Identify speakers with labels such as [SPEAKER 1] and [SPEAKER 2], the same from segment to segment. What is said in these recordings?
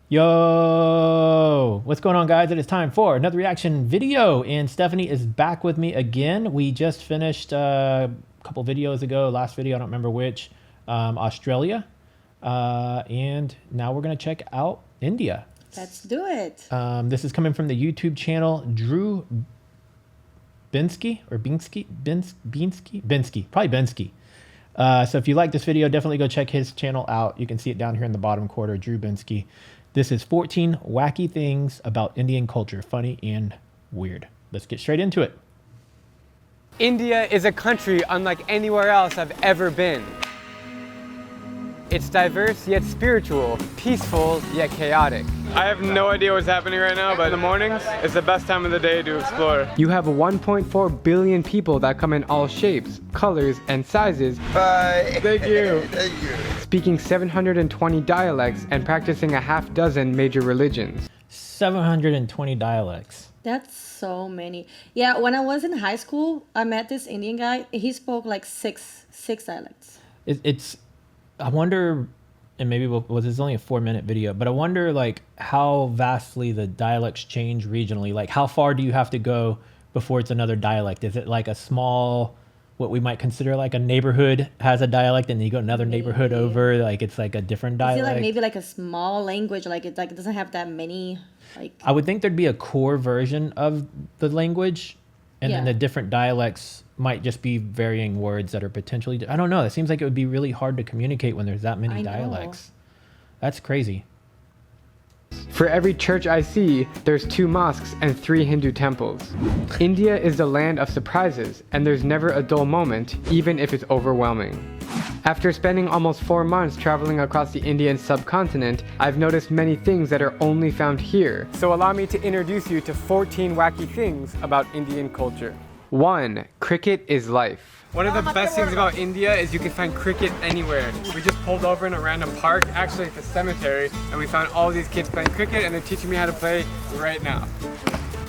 [SPEAKER 1] Yo, what's going on, guys? It is time for another reaction video, and Stephanie is back with me again. We just finished a couple videos ago, last video, I don't remember which, Australia, and now we're going to check out India.
[SPEAKER 2] Let's do it.
[SPEAKER 1] This is coming from the YouTube channel Drew Binsky, or Binsky, probably Binsky. So if you like this video, definitely go check his channel out. You can see it down here in the bottom corner, Drew Binsky. This is 14 wacky things about Indian culture, funny and weird. Let's get straight into it.
[SPEAKER 3] India is a country unlike anywhere else I've ever been. It's diverse yet spiritual, peaceful yet chaotic.
[SPEAKER 4] I have no idea what's happening right now, but in the mornings, it's the best time of the day to explore.
[SPEAKER 3] You have 1.4 billion people that come in all shapes, colors, and sizes.
[SPEAKER 4] Bye. Thank you.
[SPEAKER 3] Thank you. Speaking 720 dialects and practicing a half dozen major religions.
[SPEAKER 1] 720 dialects.
[SPEAKER 2] That's so many. Yeah, when I was in high school, I met this Indian guy. He spoke like six dialects.
[SPEAKER 1] I wonder, and maybe it's only a 4-minute video, but I wonder like how vastly the dialects change regionally. Like how far do you have to go before it's another dialect? Is it like a small, what we might consider like a neighborhood has a dialect, and then you go another neighborhood over, like it's like a different dialect?
[SPEAKER 2] Is it like maybe like a small language, like it doesn't have that many, like...
[SPEAKER 1] I would think there'd be a core version of the language, and then the different dialects might just be varying words that are potentially, I don't know. It seems like it would be really hard to communicate when there's that many dialects. That's crazy.
[SPEAKER 3] For every church I see, there's 2 mosques and 3 Hindu temples. India is the land of surprises, and there's never a dull moment, even if it's overwhelming. After spending almost 4 months traveling across the Indian subcontinent, I've noticed many things that are only found here. So allow me to introduce you to 14 wacky things about Indian culture. 1. Cricket is life. One of the best things about India is you can find cricket anywhere. We just pulled over in a random park, actually at the cemetery, and we found all these kids playing cricket, and they're teaching me how to play right now.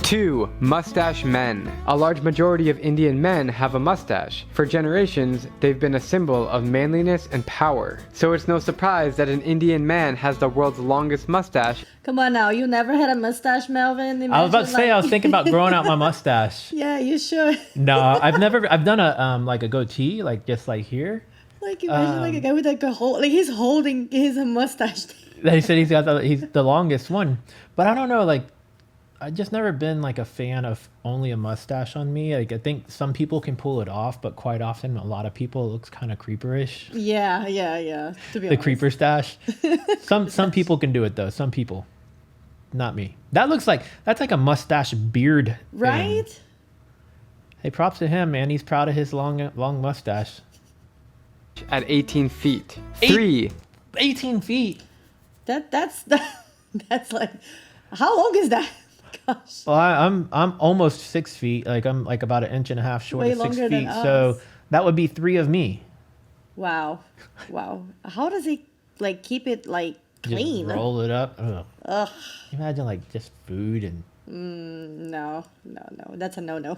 [SPEAKER 3] 2. Mustache men. A large majority of Indian men have a mustache. For generations, they've been a symbol of manliness and power. So it's no surprise that an Indian man has the world's longest mustache.
[SPEAKER 2] Come on now, you never had a mustache, Melvin? Imagine,
[SPEAKER 1] I was about to say, I was thinking about growing out my mustache.
[SPEAKER 2] Yeah, you should.
[SPEAKER 1] No, I've done a like a goatee, like just like here.
[SPEAKER 2] Like imagine like a guy with like a whole, like he's holding his mustache.
[SPEAKER 1] They said he's the longest one, but I don't know, like I just never been like a fan of only a mustache on me. Like I think some people can pull it off, but quite often a lot of people it looks kind of creeperish.
[SPEAKER 2] Yeah. To be honest.
[SPEAKER 1] Creeper stash. Some people can do it though. Some people, not me. That's like a mustache beard thing.
[SPEAKER 2] Right?
[SPEAKER 1] Hey, props to him, man. He's proud of his long mustache.
[SPEAKER 3] At 18 feet. 3.
[SPEAKER 1] 18 feet.
[SPEAKER 2] That's like, how long is that? Gosh.
[SPEAKER 1] Well, I'm almost 6 feet. Like I'm like about 1.5 inches short
[SPEAKER 2] Way
[SPEAKER 1] of 6
[SPEAKER 2] longer
[SPEAKER 1] feet.
[SPEAKER 2] than
[SPEAKER 1] So
[SPEAKER 2] us.
[SPEAKER 1] that would be 3 of me.
[SPEAKER 2] Wow. How does he like keep it like clean?
[SPEAKER 1] Just roll it up. Ugh.
[SPEAKER 2] Ugh.
[SPEAKER 1] Imagine like just food and.
[SPEAKER 2] No. That's a no.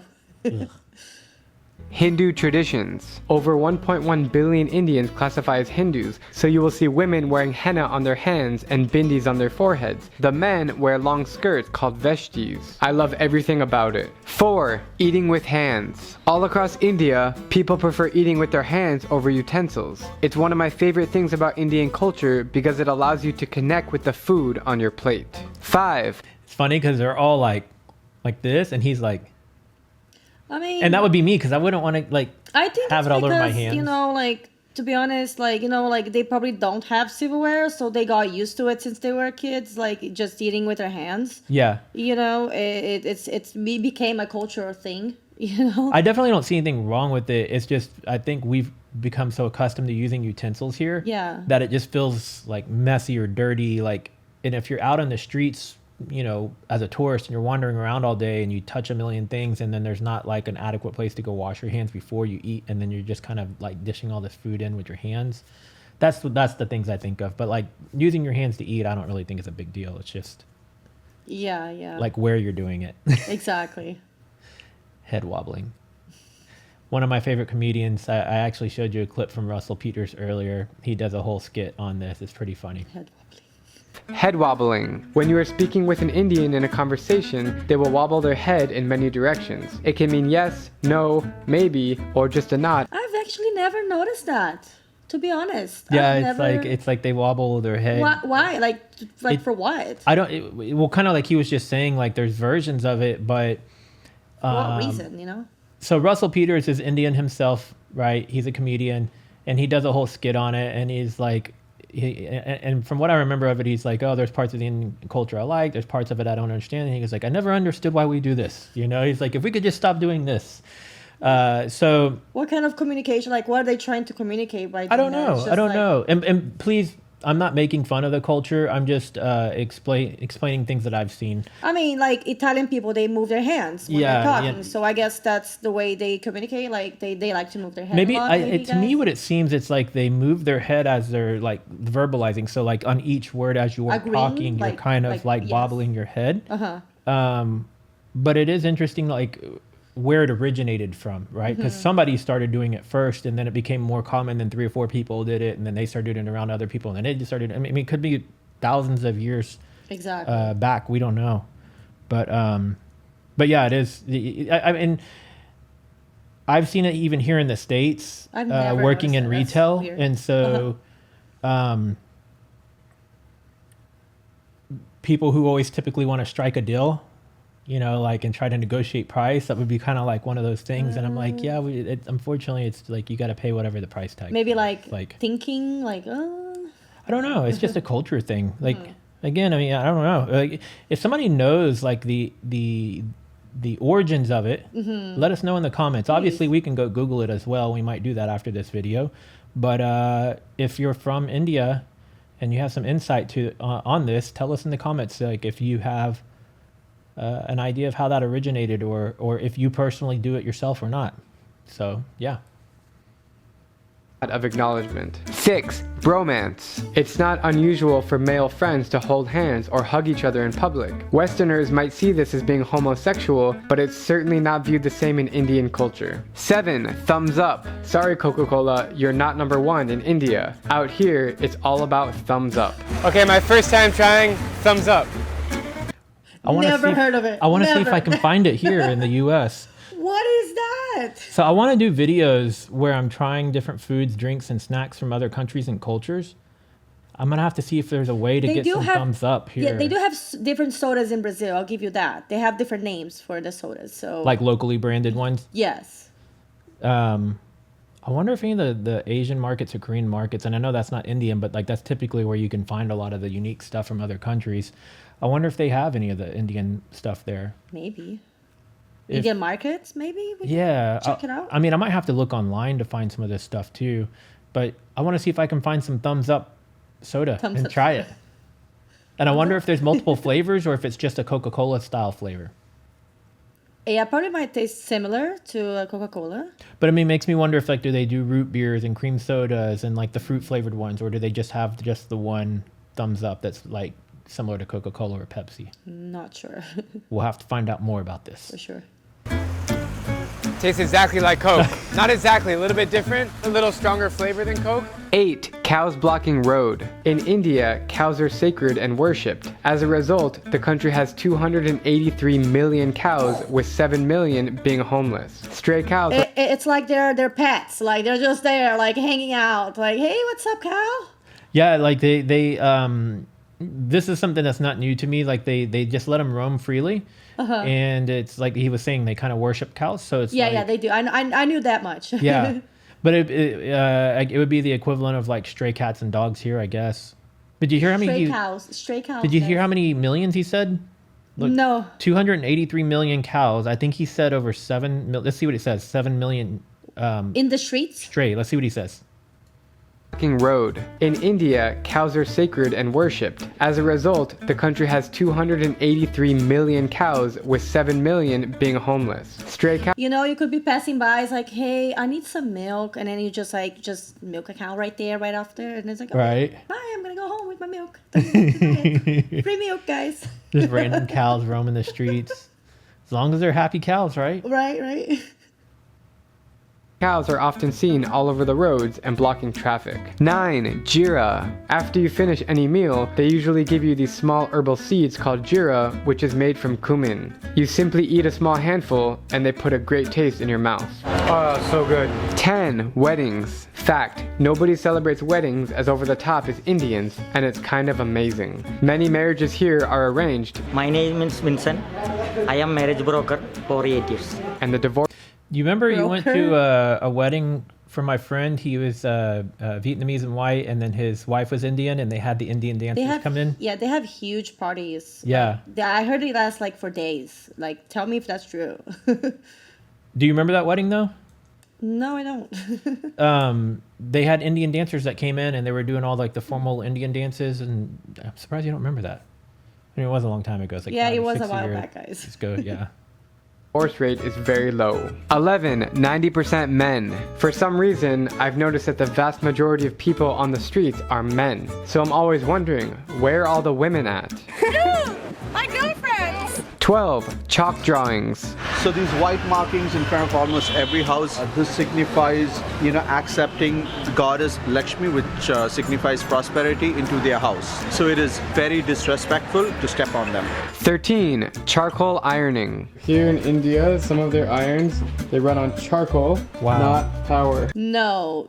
[SPEAKER 3] Hindu traditions. Over 1.1 billion Indians classify as Hindus, so you will see women wearing henna on their hands and bindis on their foreheads. The men wear long skirts called veshtis. I love everything about it. 4. Eating with hands. All across India, people prefer eating with their hands over utensils. It's one of my favorite things about Indian culture because it allows you to connect with the food on your plate. 5.
[SPEAKER 1] It's funny because they're all like this, and he's like.
[SPEAKER 2] I mean,
[SPEAKER 1] And that would be me because I wouldn't want to like
[SPEAKER 2] I think
[SPEAKER 1] have
[SPEAKER 2] it's
[SPEAKER 1] it all
[SPEAKER 2] because,
[SPEAKER 1] over my hands.
[SPEAKER 2] you know, like to be honest, like, you know, like they probably don't have silverware, so they got used to it since they were kids, like just eating with their hands.
[SPEAKER 1] Yeah.
[SPEAKER 2] You know, it became a cultural thing. You know.
[SPEAKER 1] I definitely don't see anything wrong with it. It's just I think we've become so accustomed to using utensils here.
[SPEAKER 2] Yeah.
[SPEAKER 1] That it just feels like messy or dirty. Like, and if you're out on the streets, you know, as a tourist and you're wandering around all day and you touch a million things and then there's not like an adequate place to go wash your hands before you eat, and then you're just kind of like dishing all this food in with your hands. That's the things I think of. But like using your hands to eat, I don't really think it's a big deal. It's just like where you're doing it.
[SPEAKER 2] Exactly.
[SPEAKER 1] Head wobbling. One of my favorite comedians, I actually showed you a clip from Russell Peters earlier. He does a whole skit on this. It's pretty funny.
[SPEAKER 2] Head wobbling.
[SPEAKER 3] Head wobbling. When you are speaking with an Indian in a conversation, they will wobble their head in many directions. It can mean yes, no, maybe, or just a nod.
[SPEAKER 2] I've actually never noticed that, to be honest.
[SPEAKER 1] Yeah,
[SPEAKER 2] I've
[SPEAKER 1] it's like they wobble their head.
[SPEAKER 2] Why? Like for what?
[SPEAKER 1] I don't. Well, kind of like he was just saying, like there's versions of it, but
[SPEAKER 2] For what reason? You know.
[SPEAKER 1] so Russell Peters is Indian himself, right? He's a comedian, and he does a whole skit on it, and he's like, and from what I remember of it, he's like, oh, there's parts of the Indian culture I like, there's parts of it I don't understand, and he goes like, I never understood why we do this, you know? He's like, if we could just stop doing this. So
[SPEAKER 2] What kind of communication? Like, what are they trying to communicate by?
[SPEAKER 1] I don't
[SPEAKER 2] doing that? It's
[SPEAKER 1] know.
[SPEAKER 2] just
[SPEAKER 1] I don't
[SPEAKER 2] like-
[SPEAKER 1] know. And please, I'm not making fun of the culture. I'm just explaining things that I've seen.
[SPEAKER 2] I mean, like Italian people, they move their hands when
[SPEAKER 1] Yeah,
[SPEAKER 2] they're talking.
[SPEAKER 1] yeah.
[SPEAKER 2] So I guess that's the way they communicate. Like they like to move their head.
[SPEAKER 1] Maybe,
[SPEAKER 2] a lot,
[SPEAKER 1] to me,
[SPEAKER 2] guys?
[SPEAKER 1] what it seems, it's like they move their head as they're like verbalizing. So like on each word as you are
[SPEAKER 2] Agreeing,
[SPEAKER 1] talking, you're
[SPEAKER 2] like-
[SPEAKER 1] kind of like
[SPEAKER 2] yes.
[SPEAKER 1] bobbling your head.
[SPEAKER 2] Uh-huh.
[SPEAKER 1] But it is interesting, like where it originated from, right? Because somebody started doing it first, and then it became more common. Then 3 or 4 people did it, and then they started doing it around other people, and then it just started. I mean, it could be thousands of years
[SPEAKER 2] Exactly.
[SPEAKER 1] back. We don't know, but yeah, it is. I mean, I've seen it even here in the States,
[SPEAKER 2] I've never
[SPEAKER 1] working
[SPEAKER 2] noticed
[SPEAKER 1] in
[SPEAKER 2] that. That's
[SPEAKER 1] retail,
[SPEAKER 2] weird.
[SPEAKER 1] and so. People who always typically want to strike a deal, you know, like and try to negotiate price, that would be kind of like one of those things. And I'm like, yeah, unfortunately, it's like you got to pay whatever the price tag.
[SPEAKER 2] Maybe
[SPEAKER 1] is.
[SPEAKER 2] like thinking like,
[SPEAKER 1] I don't know. It's just a culture thing. Like again, I mean, I don't know. Like if somebody knows like the origins of it, let us know in the comments. Obviously, we can go Google it as well. We might do that after this video. But if you're from India and you have some insight to on this, tell us in the comments. Like if you have an idea of how that originated, or if you personally do it yourself or not. So yeah.
[SPEAKER 3] Of acknowledgement. 6. Bromance. It's not unusual for male friends to hold hands or hug each other in public. Westerners might see this as being homosexual, but it's certainly not viewed the same in Indian culture. 7. Thumbs up. Sorry Coca-Cola, you're not number 1 in India. Out here, it's all about thumbs up.
[SPEAKER 4] Okay, my first time trying, thumbs up.
[SPEAKER 1] I wanna
[SPEAKER 2] Never
[SPEAKER 1] see if-
[SPEAKER 2] heard of it.
[SPEAKER 1] I want to see if
[SPEAKER 2] Never.
[SPEAKER 1] I can find it here in the U.S.
[SPEAKER 2] what is that?
[SPEAKER 1] So I want to do videos where I'm trying different foods, drinks, and snacks from other countries and cultures. I'm gonna have to see if there's a way to
[SPEAKER 2] They
[SPEAKER 1] get
[SPEAKER 2] do
[SPEAKER 1] some
[SPEAKER 2] have-
[SPEAKER 1] thumbs up here.
[SPEAKER 2] Yeah, they do have different sodas in Brazil. I'll give you that. They have different names for the sodas. So
[SPEAKER 1] like locally branded ones.
[SPEAKER 2] yes.
[SPEAKER 1] I wonder if any of the Asian markets or Korean markets, and I know that's not Indian, but like that's typically where you can find a lot of the unique stuff from other countries. I wonder if they have any of the Indian stuff there.
[SPEAKER 2] Maybe.
[SPEAKER 1] If-
[SPEAKER 2] Indian markets, maybe? We can
[SPEAKER 1] Yeah.
[SPEAKER 2] check it out.
[SPEAKER 1] I mean, I might have to look online to find some of this stuff too, but I want to see if I can find some thumbs up soda
[SPEAKER 2] Thumbs
[SPEAKER 1] and
[SPEAKER 2] up
[SPEAKER 1] try
[SPEAKER 2] soda.
[SPEAKER 1] it. And I wonder if there's multiple flavors or if it's just a Coca-Cola style flavor.
[SPEAKER 2] Yeah, probably might taste similar to Coca-Cola.
[SPEAKER 1] But I mean, it makes me wonder if like, do they do root beers and cream sodas and like the fruit flavored ones, or do they just have just the one thumbs up that's like similar to Coca-Cola or Pepsi?
[SPEAKER 2] Not sure,
[SPEAKER 1] We'll have to find out more about this.
[SPEAKER 2] for sure.
[SPEAKER 4] Tastes exactly like Coke. Not exactly, a little bit different, a little stronger flavor than Coke.
[SPEAKER 3] 8. Cows blocking road. In India, cows are sacred and worshipped. As a result, the country has 283 million cows, with 7 million being homeless. Stray cows
[SPEAKER 2] It's like they're pets. Like they're just there, like hanging out. Like, hey, what's up, cow?
[SPEAKER 1] Yeah, like they this is something that's not new to me. Like they just let them roam freely, and it's like he was saying they kind of worship cows. So it's
[SPEAKER 2] Yeah,
[SPEAKER 1] like,
[SPEAKER 2] yeah, they do. I knew that much.
[SPEAKER 1] yeah, but it would be the equivalent of like stray cats and dogs here, I guess. Did you hear how many?
[SPEAKER 2] Stray cows.
[SPEAKER 1] Did you hear
[SPEAKER 2] guys.
[SPEAKER 1] how many millions he said? Look,
[SPEAKER 2] No.
[SPEAKER 1] 283 million cows. I think he said over 7 mil. Let's see what it says. 7 million
[SPEAKER 2] In the streets?
[SPEAKER 1] stray. Let's see what he says.
[SPEAKER 3] blocking road. In India, cows are sacred and worshipped. As a result, the country has 283 million cows, with 7 million being homeless. Stray cows
[SPEAKER 2] You know, you could be passing by. It's like, hey, I need some milk, and then you just milk a cow right there, right after, and it's like, okay,
[SPEAKER 1] Right.
[SPEAKER 2] bye, I'm gonna go home with my milk. Free milk, guys.
[SPEAKER 1] Just random cows roaming the streets. As long as they're happy cows, right?
[SPEAKER 2] Right.
[SPEAKER 3] Cows are often seen all over the roads and blocking traffic. 9. Jeera. After you finish any meal, they usually give you these small herbal seeds called jeera, which is made from cumin. You simply eat a small handful and they put a great taste in your mouth.
[SPEAKER 4] Oh, so good.
[SPEAKER 3] 10. Weddings. Fact, nobody celebrates weddings as over the top as Indians, and it's kind of amazing. Many marriages here are arranged.
[SPEAKER 5] My name is Vincent. I am marriage broker for 8 years.
[SPEAKER 3] And the divorce
[SPEAKER 1] You remember you went
[SPEAKER 2] Broker?
[SPEAKER 1] to a wedding for my friend? He was Vietnamese and white, and then his wife was Indian, and they had the Indian dancers come in.
[SPEAKER 2] Yeah, they have huge parties.
[SPEAKER 1] Yeah.
[SPEAKER 2] I heard it lasts like for days. Like, tell me if that's true.
[SPEAKER 1] Do you remember that wedding though?
[SPEAKER 2] No, I don't.
[SPEAKER 1] They had Indian dancers that came in, and they were doing all like the formal Indian dances, and I'm surprised you don't remember that. I mean, it was a long time ago. It's like
[SPEAKER 2] Yeah,
[SPEAKER 1] 5
[SPEAKER 2] it
[SPEAKER 1] or
[SPEAKER 2] was a
[SPEAKER 1] 6
[SPEAKER 2] while
[SPEAKER 1] years
[SPEAKER 2] back, guys.
[SPEAKER 1] ago. Yeah.
[SPEAKER 3] rate is very low. 11. 90% men. For some reason, I've noticed that the vast majority of people on the streets are men. So I'm always wondering, where are all the women at?
[SPEAKER 6] My girlfriends!
[SPEAKER 3] 12. Chalk drawings.
[SPEAKER 7] So these white markings in front of almost every house, this signifies, accepting the goddess Lakshmi, which signifies prosperity, into their house. So it is very disrespectful to step on them.
[SPEAKER 3] 13. Charcoal ironing. Here in India, some of their irons, they run on charcoal,
[SPEAKER 1] Wow.
[SPEAKER 3] not power.
[SPEAKER 2] No,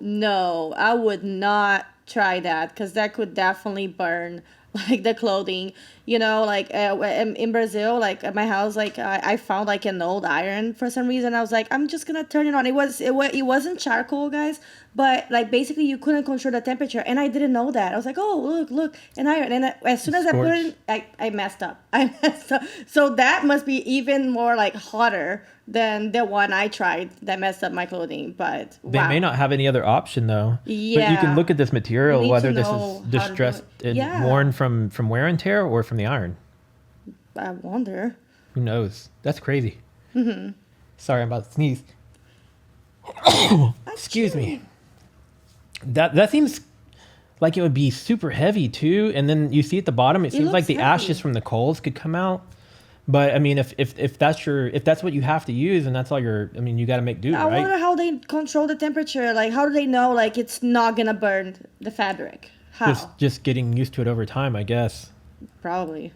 [SPEAKER 2] I would not try that because that could definitely burn like the clothing. In Brazil, like at my house, like I found like an old iron for some reason. I was like, I'm just gonna turn it on. It wasn't charcoal, guys, but like basically you couldn't control the temperature, and I didn't know that. I was like, oh look, an iron, and as soon as I put it in, I messed up. So that must be even more like hotter than the one I tried that messed up my clothing. But
[SPEAKER 1] They
[SPEAKER 2] wow.
[SPEAKER 1] may not have any other option though. But you
[SPEAKER 2] Yeah.
[SPEAKER 1] can look at this material,
[SPEAKER 2] You need
[SPEAKER 1] whether
[SPEAKER 2] to
[SPEAKER 1] this
[SPEAKER 2] know
[SPEAKER 1] is
[SPEAKER 2] how to do
[SPEAKER 1] distressed
[SPEAKER 2] it.
[SPEAKER 1] and
[SPEAKER 2] Yeah.
[SPEAKER 1] worn from wear and tear or from the iron.
[SPEAKER 2] I wonder.
[SPEAKER 1] Who knows? That's crazy.
[SPEAKER 2] Mm-hmm.
[SPEAKER 1] Sorry, I'm about to sneeze. Excuse me. That seems like it would be super heavy too. And then you see at the bottom, it seems like
[SPEAKER 2] looks
[SPEAKER 1] the
[SPEAKER 2] heavy.
[SPEAKER 1] ashes from the coals could come out. But I mean, if that's what you have to use, and that's all you got to make do,
[SPEAKER 2] I
[SPEAKER 1] right?
[SPEAKER 2] wonder how they control the temperature. Like, how do they know like it's not gonna burn the fabric? How?
[SPEAKER 1] Just getting used to it over time, I guess.
[SPEAKER 2] Probably.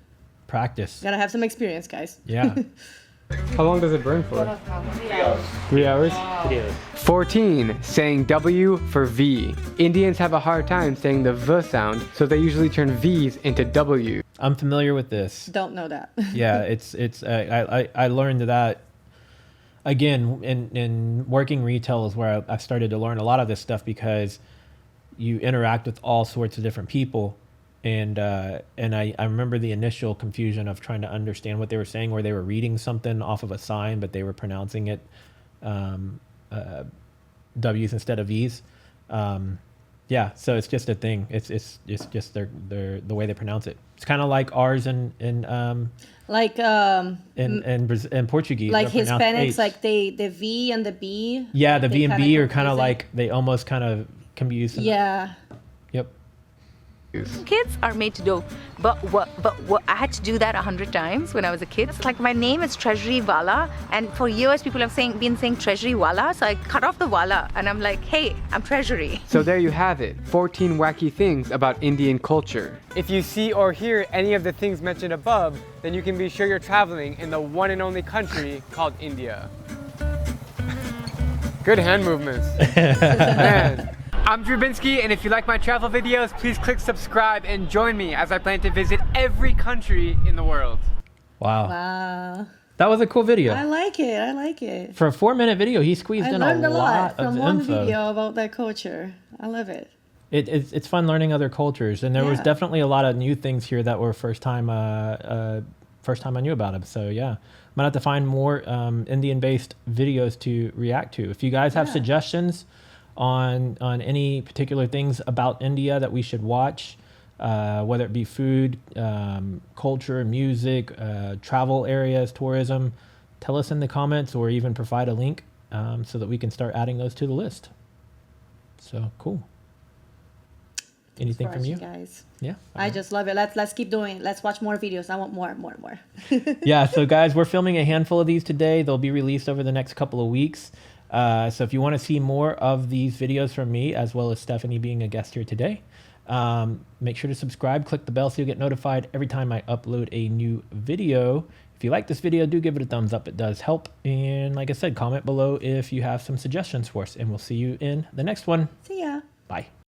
[SPEAKER 1] Practice.
[SPEAKER 2] Gotta have some experience, guys.
[SPEAKER 1] Yeah.
[SPEAKER 3] How long does it burn for? 3 hours? 14. Saying W for V. Indians have a hard time saying the V sound, so they usually turn V's into W.
[SPEAKER 1] I'm familiar with this.
[SPEAKER 2] Don't know that.
[SPEAKER 1] Yeah, it's I learned that again in working retail is where I started to learn a lot of this stuff, because you interact with all sorts of different people, and I remember the initial confusion of trying to understand what they were saying, where they were reading something off of a sign but they were pronouncing it W's instead of V's. Yeah, so it's just a thing. It's just their the way they pronounce it. It's kind of like ours in
[SPEAKER 2] Like
[SPEAKER 1] in Portuguese.
[SPEAKER 2] like
[SPEAKER 1] they're pronounced
[SPEAKER 2] Hispanics,
[SPEAKER 1] H.
[SPEAKER 2] like the V and the B.
[SPEAKER 1] Yeah, the
[SPEAKER 2] they
[SPEAKER 1] V and
[SPEAKER 2] kinda
[SPEAKER 1] B are kind of
[SPEAKER 2] confuse it.
[SPEAKER 1] like, they almost kind of can be used.
[SPEAKER 2] Yeah.
[SPEAKER 1] Yep.
[SPEAKER 6] Kids are made to do, but I had to do that 100 times when I was a kid. It's like my name is Treasury Wala, and for years people have been saying Treasury Wala, so I cut off the Wala, and I'm like, hey, I'm Treasury.
[SPEAKER 3] So there you have it, 14 wacky things about Indian culture.
[SPEAKER 4] If you see or hear any of the things mentioned above, then you can be sure you're traveling in the one and only country called India. Good hand movements. Man. I'm Drubinski, and if you like my travel videos, please click subscribe and join me as I plan to visit every country in the world.
[SPEAKER 1] Wow.
[SPEAKER 2] Wow.
[SPEAKER 1] That was a cool video.
[SPEAKER 2] I like it.
[SPEAKER 1] For a 4-minute video, he squeezed
[SPEAKER 2] I
[SPEAKER 1] in
[SPEAKER 2] learned
[SPEAKER 1] a
[SPEAKER 2] a lot
[SPEAKER 1] of
[SPEAKER 2] from one
[SPEAKER 1] info.
[SPEAKER 2] video about that culture. I love it.
[SPEAKER 1] It's fun learning other cultures, and there was
[SPEAKER 2] Yeah.
[SPEAKER 1] definitely a lot of new things here that were first time I knew about them. So yeah, I'm gonna have to find more Indian-based videos to react to. If you guys have suggestions on any particular things about India that we should watch, whether it be food, culture, music, travel areas, tourism, tell us in the comments, or even provide a link so that we can start adding those to the list. So cool. Anything from you?
[SPEAKER 2] guys?
[SPEAKER 1] Yeah.
[SPEAKER 2] I just love it. Let's keep doing. Let's watch more videos. I want more.
[SPEAKER 1] Yeah, so guys, we're filming a handful of these today. They'll be released over the next couple of weeks. So if you want to see more of these videos from me, as well as Stephanie being a guest here today, make sure to subscribe, click the bell so you'll get notified every time I upload a new video. If you like this video, do give it a thumbs up. It does help. And like I said, comment below if you have some suggestions for us, and we'll see you in the next one.
[SPEAKER 2] See ya.
[SPEAKER 1] Bye.